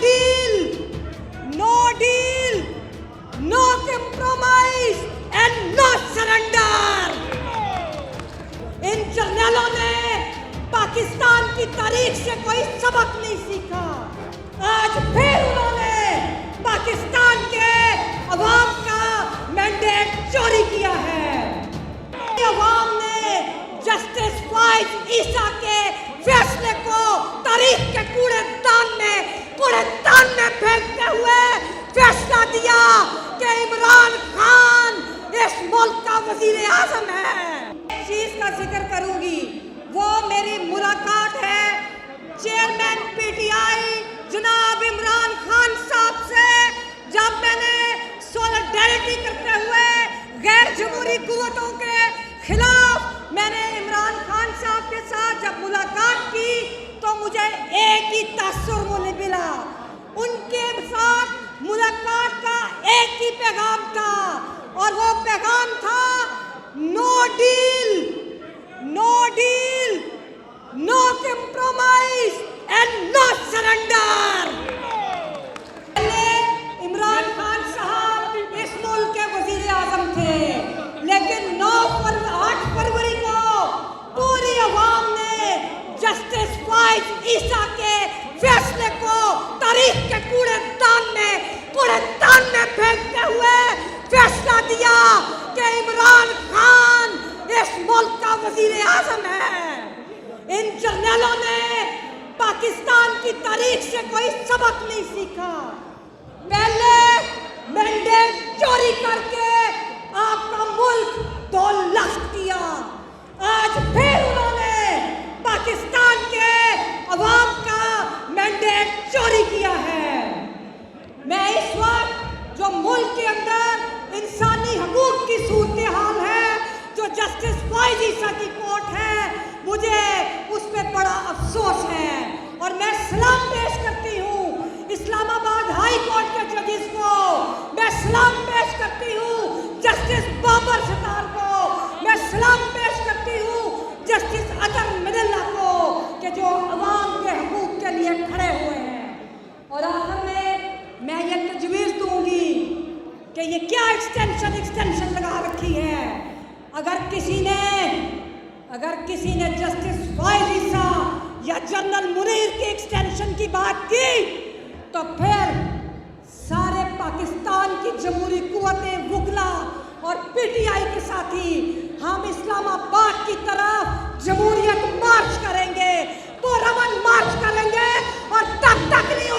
deal, no compromise and no surrender. इन जर्नलों ने पाकिस्तान की तारीख से कोई सबक नहीं सीखा। आज फिर उन्होंने पाकिस्तान के अवाम का मैंडेट चोरी किया है। अवाम ने जस्टिस फाइज ईसा के फैसले को तारीख के कूड़ेदान में फेंकते हुए फैसला दिया कि इमरान खान इस मुल्क का वजीर आजम है। चीज का जिक्र करूंगी, वो मेरी मुलाकात है चेयरमैन पीटीआई जनाब इमरान खान साहब से, जब मैंने सॉलिडेरिटी करते हुए गैर जमहूरी कुव्वतों के खिलाफ मैंने इमरान खान साहब के साथ जब मुलाकात की तो मुझे एक ही तासुर मिला। उनके साथ मुलाकात का एक ही पैगाम था और वो पैगाम था no deal, no compromise and no surrender. Imran Khan साहब इस मुल्क के वजीर आजम थे, लेकिन 8 फरवरी को पूरी अवाम ने जस्टिस फाइज ईसा के फैसले को तारीख के कूड़ेदान में फेंकते हुए फैसला दिया कि इमरान खान इस मुल्क का वजीर आजम है। इन जर्नलों ने पाकिस्तान की तारीख से कोई सबक नहीं सीखा। पहले मैंडेट चोरी करके आपका मुल्क 2 लाख किया, आज फिर उन्होंने पाकिस्तान के अवाम का मैंडेट चोरी किया है। मैं इस वक्त जो मुल्क के अंदर इंसानी हकूक की सूरत हाल है, जो जस्टिस फाइज ईसा की कोर्ट है, मुझे उस पर बड़ा अफसोस है और मैं सलाम पेश करती हूँ इस्लामाबाद हाई कोर्ट के जजेस को, मैं सलाम पेश करती हूँ जस्टिस बाबर सतार को, मैं सलाम पेश करती हूँ जस्टिस अतर मिनल्ला को कि जो अवाम के हकूक के लिए खड़े हुए हैं। और आखिर में मैं ये तजवीज़ दूंगी कि ये क्या एक्सटेंशन लगा रखी है। अगर किसी ने जस्टिस फाइज ईसा या जनरल मुनीर के एक्सटेंशन की बात की तो फिर सारे पाकिस्तान की जमहूरी कुव्वतें वुकला और पीटीआई के साथी हम इस्लामाबाद की तरफ जमहूरियत मार्च करेंगे, पुरअमन मार्च करेंगे और तब तक नहीं